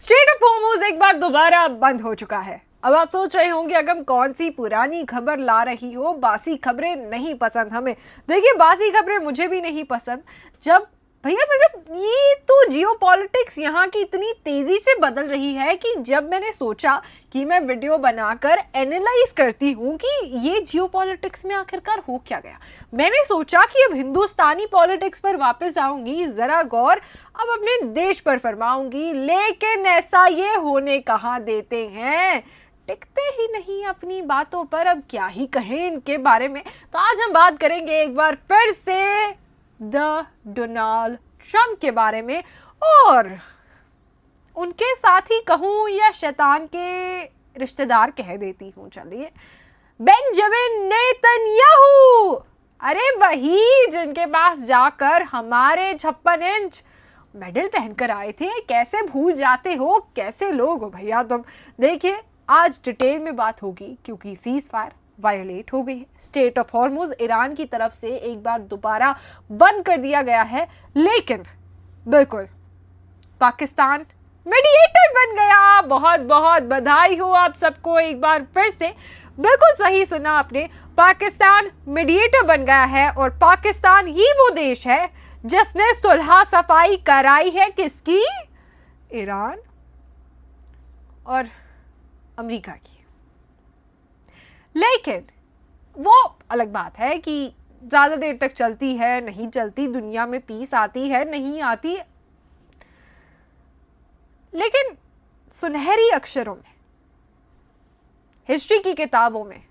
Straight of Hormuz एक बार दोबारा बंद हो चुका है। अब आप सोच रहे होंगे अगम कौन सी पुरानी खबर ला रही हो, बासी खबरें नहीं पसंद हमें। देखिए, बासी खबरें मुझे भी नहीं पसंद। जब भैया मतलब ये तो जियोपॉलिटिक्स यहाँ की इतनी तेजी से बदल रही है कि जब मैंने सोचा कि मैं वीडियो बनाकर एनालाइज करती हूँ कि ये जियोपॉलिटिक्स में आखिरकार हो क्या गया, मैंने सोचा कि अब हिंदुस्तानी पॉलिटिक्स पर वापस आऊंगी, जरा गौर अब अपने देश पर फरमाऊंगी। लेकिन ऐसा ये होने कहाँ देते हैं, टिकते ही नहीं अपनी बातों पर। अब क्या ही कहें इनके बारे में। तो आज हम बात करेंगे एक बार फिर से डोनाल्ड ट्रंप के बारे में, और उनके साथ ही कहूं या शैतान के रिश्तेदार कह देती हूं, चलिए, बेंजामिन नेतन्याहू। अरे वही जिनके पास जाकर हमारे 56 इंच मेडल पहनकर आए थे। कैसे भूल जाते हो, कैसे लोग हो भैया तुम। देखिए, आज डिटेल में बात होगी क्योंकि सीज फायर वायोलेट हो गई है। स्टेट ऑफ हॉर्मुज़ ईरान की तरफ से एक बार दोबारा बंद कर दिया गया है, लेकिन बिल्कुल पाकिस्तान मीडिएटर बन गया। बहुत बहुत बधाई हो आप सबको एक बार फिर से। बिल्कुल सही सुना आपने, पाकिस्तान मीडिएटर बन गया है। और पाकिस्तान ही वो देश है जिसने सुलह सफाई कराई है, किसकी? ईरान और अमेरिका की। लेकिन वो अलग बात है कि ज्यादा देर तक चलती है नहीं चलती, दुनिया में पीस आती है नहीं आती। लेकिन सुनहरी अक्षरों में, हिस्ट्री की किताबों में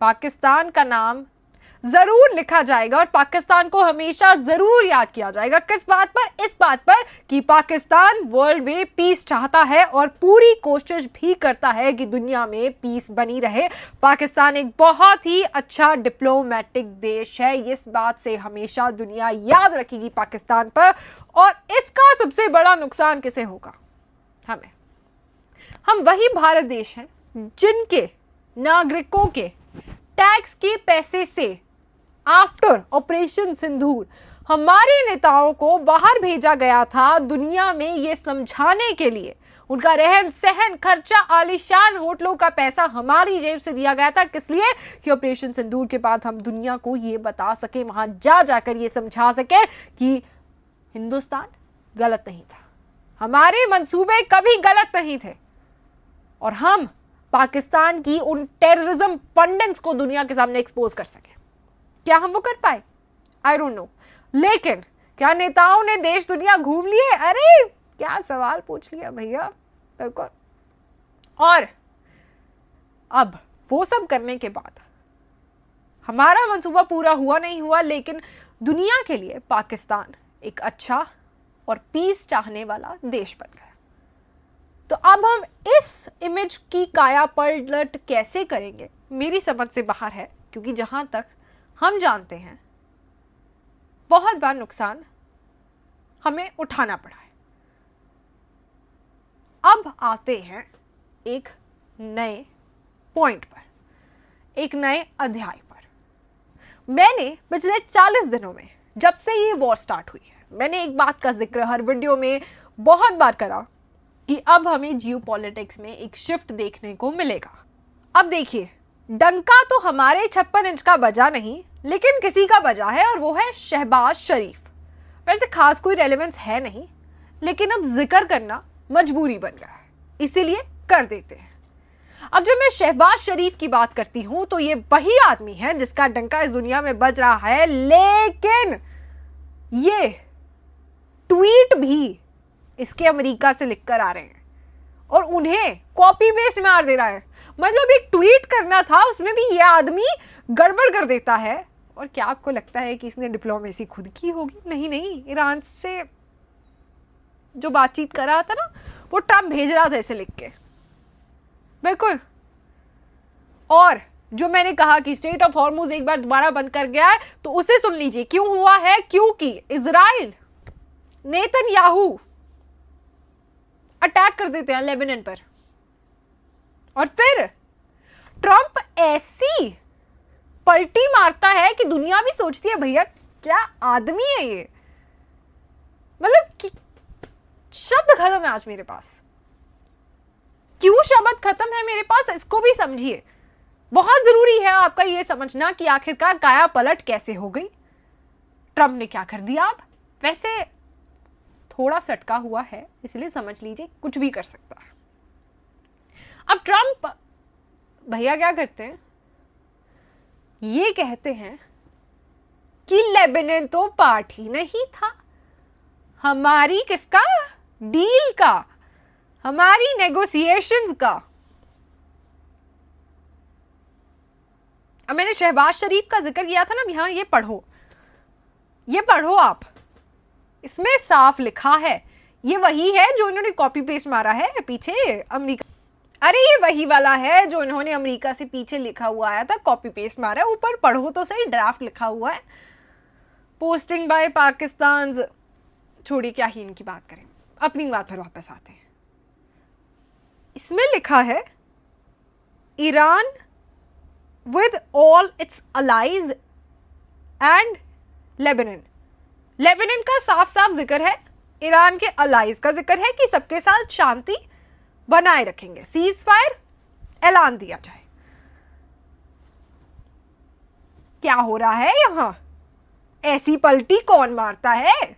पाकिस्तान का नाम जरूर लिखा जाएगा और पाकिस्तान को हमेशा जरूर याद किया जाएगा। किस बात पर? इस बात पर कि पाकिस्तान वर्ल्ड में पीस चाहता है और पूरी कोशिश भी करता है कि दुनिया में पीस बनी रहे। पाकिस्तान एक बहुत ही अच्छा डिप्लोमेटिक देश है, इस बात से हमेशा दुनिया याद रखेगी पाकिस्तान पर। और इसका सबसे बड़ा नुकसान किसे होगा? हमें। हम वही भारत देश हैं जिनके नागरिकों के टैक्स के पैसे से आफ्टर ऑपरेशन सिंदूर हमारे नेताओं को बाहर भेजा गया था, दुनिया में ये समझाने के लिए। उनका रहन सहन खर्चा, आलीशान होटलों का पैसा हमारी जेब से दिया गया था। किस लिए? कि ऑपरेशन सिंदूर के बाद हम दुनिया को ये बता सके, वहां जा जाकर ये समझा सके कि हिंदुस्तान गलत नहीं था, हमारे मंसूबे कभी गलत नहीं थे, और हम पाकिस्तान की उन टेररिज्म फंडिंग्स को दुनिया के सामने एक्सपोज कर सके। क्या हम वो कर पाए? I don't know. लेकिन क्या नेताओं ने देश दुनिया घूम लिए? अरे क्या सवाल पूछ लिया भैया, बिल्कुल। और अब वो सब करने के बाद हमारा मंसूबा पूरा हुआ नहीं हुआ, लेकिन दुनिया के लिए पाकिस्तान एक अच्छा और पीस चाहने वाला देश बन गया। तो अब हम इस इमेज की काया पलट कैसे करेंगे, मेरी समझ से बाहर है। क्योंकि जहां तक हम जानते हैं, बहुत बार नुकसान हमें उठाना पड़ा है। अब आते हैं एक नए पॉइंट पर, एक नए अध्याय पर। मैंने पिछले 40 दिनों में, जब से ये वॉर स्टार्ट हुई है, मैंने एक बात का जिक्र हर वीडियो में बहुत बार करा कि अब हमें जियोपॉलिटिक्स में एक शिफ्ट देखने को मिलेगा। अब देखिए, डंका तो हमारे 56 इंच का बजा नहीं, लेकिन किसी का बजा है, और वो है शहबाज शरीफ। वैसे खास कोई रेलेवेंस है नहीं, लेकिन अब जिक्र करना मजबूरी बन गया है, इसीलिए कर देते हैं। अब जब मैं शहबाज शरीफ की बात करती हूं तो ये वही आदमी है जिसका डंका इस दुनिया में बज रहा है, लेकिन ये ट्वीट भी इसके अमेरिका से लिखकर आ रहे हैं और उन्हें कॉपी पेस्ट मार दे रहा है। मतलब एक ट्वीट करना था, उसमें भी ये आदमी गड़बड़ कर देता है। और क्या आपको लगता है कि इसने डिप्लोमेसी खुद की होगी? नहीं नहीं, ईरान से जो बातचीत कर रहा था ना, वो ट्रंप भेज रहा था इसे लिख के, बिल्कुल। और जो मैंने कहा कि स्टेट ऑफ हॉर्मुज़ एक बार दोबारा बंद कर गया है, तो उसे सुन लीजिए क्यों हुआ है। क्योंकि इजराइल नेतन्याहू अटैक कर देते हैं लेबनान पर, और फिर ट्रंप ऐसी पलटी मारता है कि दुनिया भी सोचती है भैया क्या आदमी है ये। मतलब कि शब्द खत्म है आज मेरे पास। क्यों शब्द खत्म है मेरे पास, इसको भी समझिए। बहुत जरूरी है आपका ये समझना कि आखिरकार काया पलट कैसे हो गई, ट्रंप ने क्या कर दिया। अब वैसे थोड़ा सटका हुआ है, इसलिए समझ लीजिए कुछ भी कर सकता है। अब ट्रंप भैया क्या करते हैं, ये कहते हैं कि लेबनान तो पार्ट ही नहीं था हमारी किसका, डील का, हमारी नेगोशिएशंस का। अब मैंने शहबाज शरीफ का जिक्र किया था ना, यहां ये पढ़ो आप, इसमें साफ लिखा है, ये वही है जो इन्होंने कॉपी पेस्ट मारा है पीछे अमेरिका, अरे ये वही वाला है जो इन्होंने अमेरिका से पीछे लिखा हुआ आया था, कॉपी पेस्ट मारा है, ऊपर पढ़ो तो सही, ड्राफ्ट लिखा हुआ है, पोस्टिंग बाय पाकिस्तान। छोड़िए क्या ही इनकी बात करें, अपनी बात पर वापस आते हैं। इसमें लिखा है Iran with all its allies and Lebanon का साफ साफ जिक्र है, ईरान के अलाइज का जिक्र है कि सबके साथ शांति बनाए रखेंगे, सीज फायर ऐलान दिया जाए। क्या हो रहा है यहां, ऐसी पलटी कौन मारता है?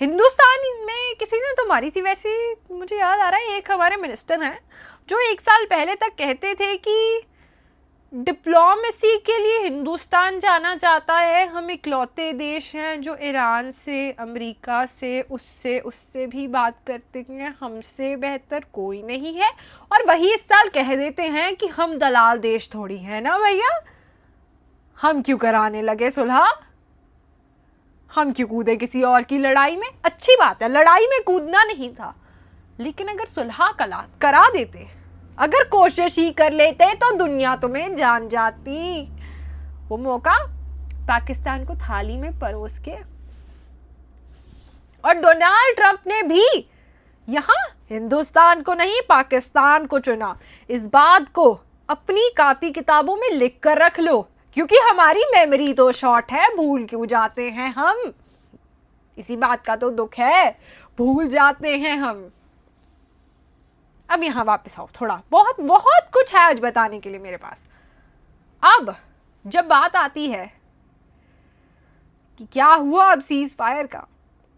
हिंदुस्तान में किसी ने तो मारी थी। वैसे मुझे याद आ रहा है एक हमारे मिनिस्टर हैं जो 1 साल पहले तक कहते थे कि डिप्लोमेसी के लिए हिंदुस्तान जाना चाहता है, हम इकलौते देश हैं जो ईरान से, अमेरिका से, उससे भी बात करते हैं, हमसे बेहतर कोई नहीं है। और वही इस साल कह देते हैं कि हम दलाल देश थोड़ी है ना भैया, हम क्यों कराने लगे सुलह, हम क्यों कूदे किसी और की लड़ाई में। अच्छी बात है, लड़ाई में कूदना नहीं था, लेकिन अगर सुलह करा देते, अगर कोशिश ही कर लेते तो दुनिया तुम्हें जान जाती। वो मौका पाकिस्तान को थाली में परोस के, और डोनाल्ड ट्रंप ने भी यहां हिंदुस्तान को नहीं पाकिस्तान को चुना। इस बात को अपनी कॉपी किताबों में लिख कर रख लो, क्योंकि हमारी मेमोरी तो शॉर्ट है, भूल क्यों जाते हैं हम, इसी बात का तो दुख है, भूल जाते हैं हम। अब यहां वापस आओ, थोड़ा बहुत कुछ है आज बताने के लिए मेरे पास। अब जब बात आती है कि क्या हुआ अब सीज फायर का,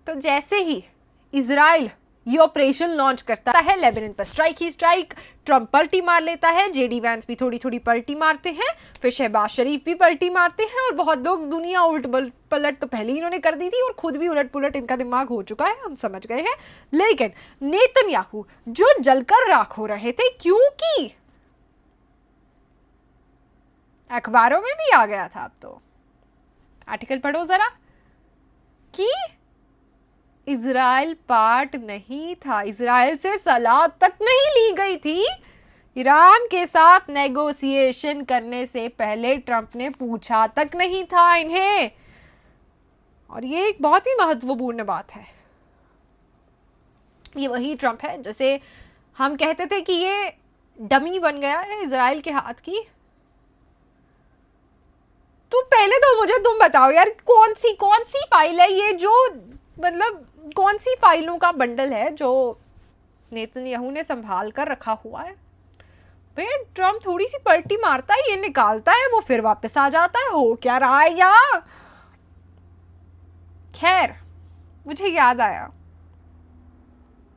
तो जैसे ही इजराइल ये ऑपरेशन लॉन्च करता है, लेबनान पर स्ट्राइक ही स्ट्राइक, ट्रंप पलटी मार लेता है, जेडी वैंस भी थोड़ी थोड़ी पलटी मारते हैं, फिर शहबाज शरीफ भी पलटी मारते हैं, और बहुत लोग, दुनिया उलट पलट तो पहले ही इन्होंने कर दी थी और खुद भी उलट पुलट इनका दिमाग हो चुका है, हम समझ गए हैं। लेकिन नेतन्याहू जो जलकर राख हो रहे थे, क्योंकि अखबारों में भी आ गया था, अब तो आर्टिकल पढ़ो जरा, कि इजराइल पार्ट नहीं था, इजराइल से सलाह तक नहीं ली गई थी, ईरान के साथ नेगोशिएशन करने से पहले ट्रंप ने पूछा तक नहीं था इन्हें। और ये एक बहुत ही महत्वपूर्ण बात है, ये वही ट्रंप है जैसे हम कहते थे कि ये डमी बन गया है इजराइल के हाथ की। तो पहले तो मुझे तुम बताओ यार, कौन सी फाइल है ये, जो मतलब कौन सी फाइलों का बंडल है जो नेतन्याहू ने संभाल कर रखा हुआ है। फिर ट्रंप थोड़ी सी पलटी मारता है, ये निकालता है, वो फिर वापस आ जाता है, हो क्या रहा है यहाँ। खैर मुझे याद आया,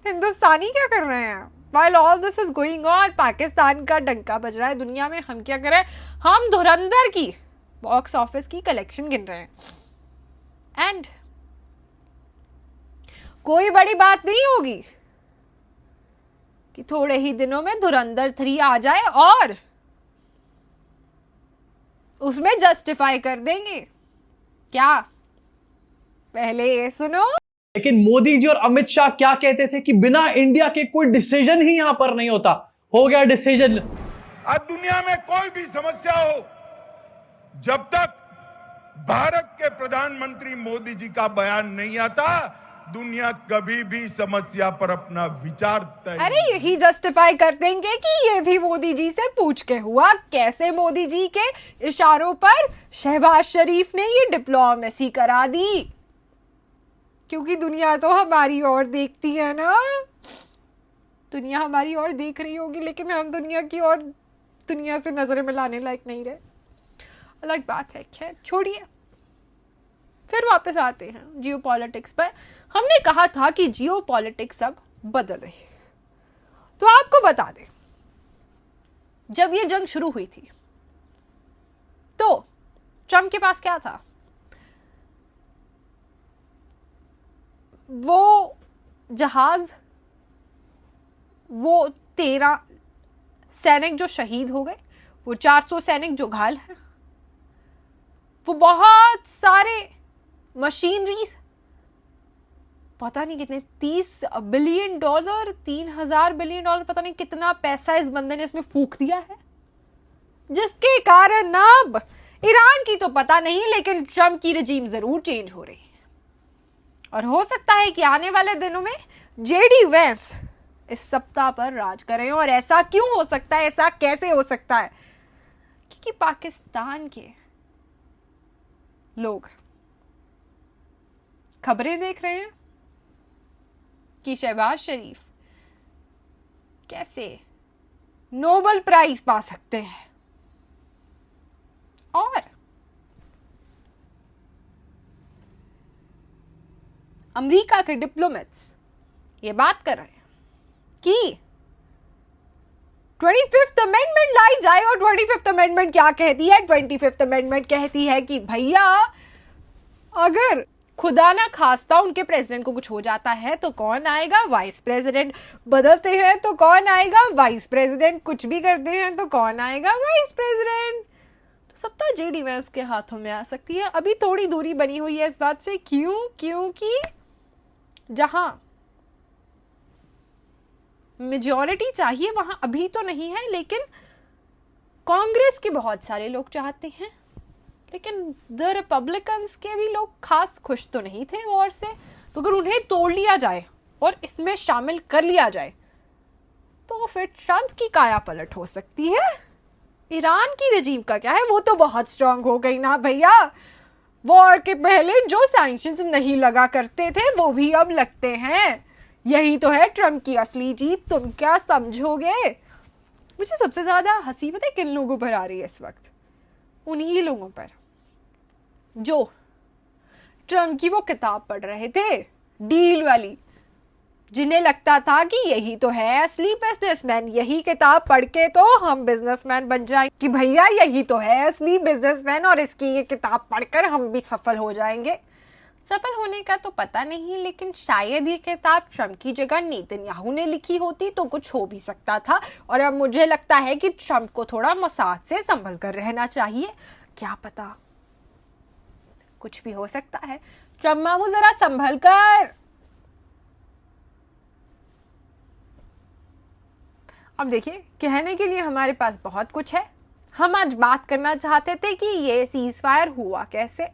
हिंदुस्तानी क्या कर रहे हैं while all this is going on, Pakistan का डंका बज रहा है दुनिया में, हम क्या कर रहे हैं, हम धुरंधर की बॉक्स ऑफिस की कलेक्शन गिन रहे हैं। एंड कोई बड़ी बात नहीं होगी कि थोड़े ही दिनों में धुरंधर 3 आ जाए और उसमें जस्टिफाई कर देंगे क्या, पहले ये सुनो। लेकिन मोदी जी और अमित शाह क्या कहते थे कि बिना इंडिया के कोई डिसीजन ही यहां पर नहीं होता, हो गया डिसीजन। आज दुनिया में कोई भी समस्या हो, जब तक भारत के प्रधानमंत्री मोदी जी का बयान नहीं आता, दुनिया कभी भी समस्या पर अपना विचार तय। अरे यही जस्टिफाई कर देंगे कि ये भी मोदी जी से पूछ के हुआ, कैसे मोदी जी के इशारों पर शहबाज शरीफ ने ये डिप्लोमेसी करा दी। क्योंकि दुनिया तो हमारी ओर देखती है ना, दुनिया हमारी ओर देख रही होगी, लेकिन हम दुनिया की ओर, दुनिया से नजरें मिलाने लायक नहीं रहे। अलग बात है, खैर छोड़िए। फिर वापस आते हैं जियो पॉलिटिक्स पर। हमने कहा था कि जियो पॉलिटिक्स अब बदल रही है। तो आपको बता दें, जब ये जंग शुरू हुई थी तो ट्रम्प के पास क्या था? वो जहाज, वो 13 सैनिक जो शहीद हो गए, वो 400 सैनिक जो घायल हैं, वो बहुत सारे मशीनरीज, पता नहीं कितने 30 बिलियन डॉलर, 3000 बिलियन डॉलर, पता नहीं कितना पैसा इस बंदे ने इसमें फूंक दिया है, जिसके कारण अब ईरान की तो पता नहीं, लेकिन ट्रम्प की रजीम जरूर चेंज हो रही है। और हो सकता है कि आने वाले दिनों में जेडी वेंस इस सप्ताह पर राज करें। और ऐसा क्यों हो सकता है, ऐसा कैसे हो सकता है? क्योंकि पाकिस्तान के लोग खबरें देख रहे हैं कि शहबाज शरीफ कैसे नोबेल प्राइज पा सकते हैं, और अमेरिका के डिप्लोमेट्स ये बात कर रहे हैं कि 25th अमेंडमेंट लाई जाए। और 25th अमेंडमेंट क्या कहती है? 25th अमेंडमेंट कहती है कि भैया, अगर खुदा ना खास्ता उनके प्रेसिडेंट को कुछ हो जाता है तो कौन आएगा? Vice president. बदलते हैं तो कौन आएगा? Vice president. कुछ भी करते हैं तो कौन आएगा? Vice president. तो सत्ता जेडी वेंस के हाथों में आ सकती है। अभी थोड़ी दूरी बनी हुई है इस बात से। क्यों? क्योंकि जहां मेजॉरिटी चाहिए वहां अभी तो नहीं है, लेकिन कांग्रेस के बहुत सारे लोग चाहते हैं, लेकिन द रिपब्लिकन्स के भी लोग खास खुश तो नहीं थे वॉर से। तो अगर उन्हें तोड़ लिया जाए और इसमें शामिल कर लिया जाए तो फिर ट्रम्प की काया पलट हो सकती है। ईरान की रजीम का क्या है? वो तो बहुत स्ट्रांग हो गई ना भैया। वॉर के पहले जो सैंक्शंस नहीं लगा करते थे वो भी अब लगते हैं। यही तो है ट्रम्प की असली जीत। तुम क्या समझोगे? मुझे सबसे ज्यादा हंसी पता है किन लोगों पर आ रही है इस वक्त? उन्हीं लोगों पर जो ट्रम्प की वो किताब पढ़ रहे थे, डील वाली, जिन्हें लगता था कि यही तो है असली बिजनेसमैन। यही किताब पढ़ के तो हम बिजनेसमैन बन जाएंगे, कि भैया यही तो है असली बिजनेसमैन और इसकी ये किताब पढ़कर हम भी सफल हो जाएंगे। सफल होने का तो पता नहीं, लेकिन शायद ये किताब ट्रम्प की जगह नेतन्याहू ने लिखी होती तो कुछ हो भी सकता था। और अब मुझे लगता है कि ट्रम्प को थोड़ा मसाज से संभल कर रहना चाहिए। क्या पता, कुछ भी हो सकता है। ट्रम्प मामू जरा संभल कर। अब देखिए, कहने के लिए हमारे पास बहुत कुछ है। हम आज बात करना चाहते थे कि ये सीज फायर हुआ कैसे,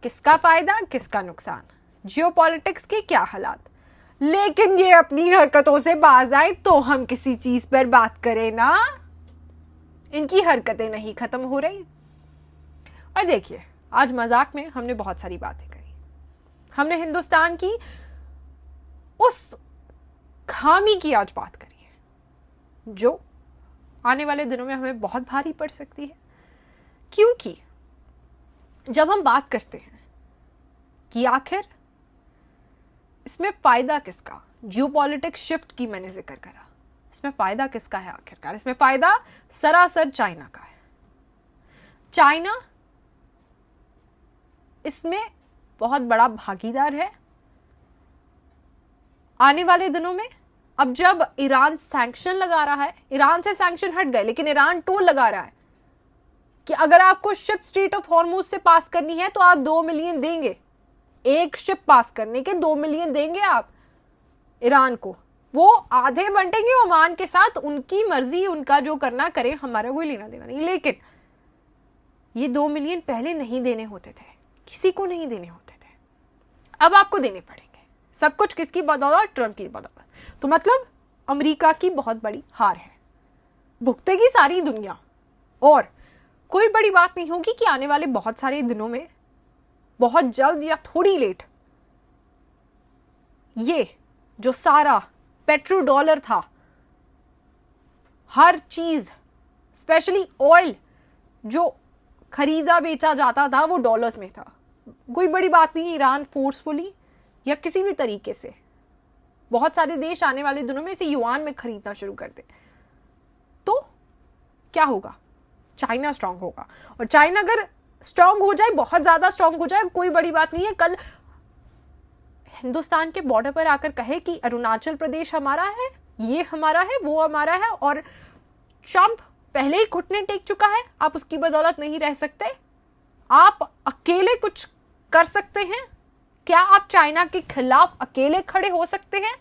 किसका फायदा किसका नुकसान, जियोपॉलिटिक्स के क्या हालात। लेकिन ये अपनी हरकतों से बाज आए तो हम किसी चीज पर बात करें ना। इनकी हरकतें नहीं खत्म हो रही। और देखिए, आज मजाक में हमने बहुत सारी बातें करी। हमने हिंदुस्तान की उस खामी की आज बात करी है जो आने वाले दिनों में हमें बहुत भारी पड़ सकती है। क्योंकि जब हम बात करते हैं कि आखिर इसमें फायदा किसका, जियोपॉलिटिक्स शिफ्ट की मैंने जिक्र करा, इसमें फायदा किसका है आखिरकार? इसमें फायदा सरासर चाइना का है। चाइना इसमें बहुत बड़ा भागीदार है। आने वाले दिनों में अब जब ईरान सैंक्शन लगा रहा है, ईरान से सैंक्शन हट गए लेकिन ईरान टोल लगा रहा है कि अगर आपको शिप स्ट्रेट ऑफ हॉर्मुज से पास करनी है तो आप 2 मिलियन देंगे। एक शिप पास करने के 2 मिलियन देंगे आप ईरान को। वो आधे बंटेंगे ओमान के साथ, उनकी मर्जी, उनका जो करना करे, हमारा कोई लेना देना नहीं। लेकिन ये 2 मिलियन पहले नहीं देने होते थे, किसी को नहीं देने होते थे, अब आपको देने पड़ेंगे। सब कुछ किसकी बदौलत? ट्रम्प की बदौलत। तो मतलब अमेरिका की बहुत बड़ी हार है, भुगतेगी सारी दुनिया। और कोई बड़ी बात नहीं होगी कि आने वाले बहुत सारे दिनों में, बहुत जल्द या थोड़ी लेट, ये जो सारा पेट्रो डॉलर था, हर चीज स्पेशली ऑयल जो खरीदा बेचा जाता था वो डॉलर्स में था। कोई बड़ी बात नहीं, ईरान फोर्सफुली या किसी भी तरीके से, बहुत सारे देश आने वाले दिनों में इसे युआन में खरीदना शुरू कर दे तो क्या होगा? चाइना स्ट्रांग होगा। और चाइना अगर स्ट्रांग हो जाए, बहुत ज्यादा स्ट्रांग हो जाए, कोई बड़ी बात नहीं है। कल हिंदुस्तान के बॉर्डर पर आकर कहे कि अरुणाचल प्रदेश हमारा है, ये हमारा है, वो हमारा है, और ट्रंप पहले ही घुटने टेक चुका है, आप उसकी बदौलत नहीं रह सकते। आप अकेले कुछ कर सकते हैं क्या? आप चाइना के खिलाफ अकेले खड़े हो सकते हैं?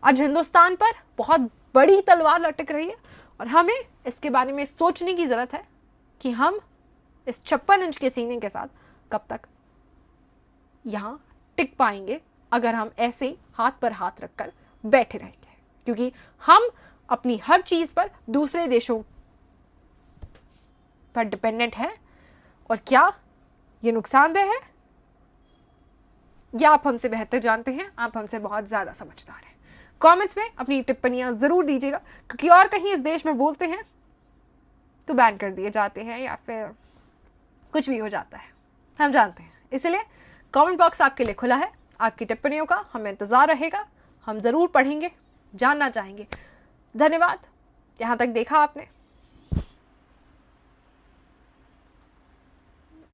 आज हिंदुस्तान पर बहुत बड़ी तलवार लटक रही है और हमें इसके बारे में सोचने की जरूरत है कि हम इस 56 इंच के सीने के साथ कब तक यहां टिक पाएंगे अगर हम ऐसे हाथ पर हाथ रखकर बैठे रहेंगे, क्योंकि हम अपनी हर चीज पर दूसरे देशों पर डिपेंडेंट है। और क्या ये नुकसानदेह है? या आप हमसे बेहतर जानते हैं, आप हमसे बहुत ज्यादा समझदार हैं। कमेंट्स में अपनी टिप्पणियां जरूर दीजिएगा, क्योंकि और कहीं इस देश में बोलते हैं तो बैन कर दिए जाते हैं या फिर कुछ भी हो जाता है, हम जानते हैं। इसलिए कमेंट बॉक्स आपके लिए खुला है, आपकी टिप्पणियों का हमें इंतजार रहेगा, हम जरूर पढ़ेंगे, जानना चाहेंगे। धन्यवाद, यहां तक देखा आपने।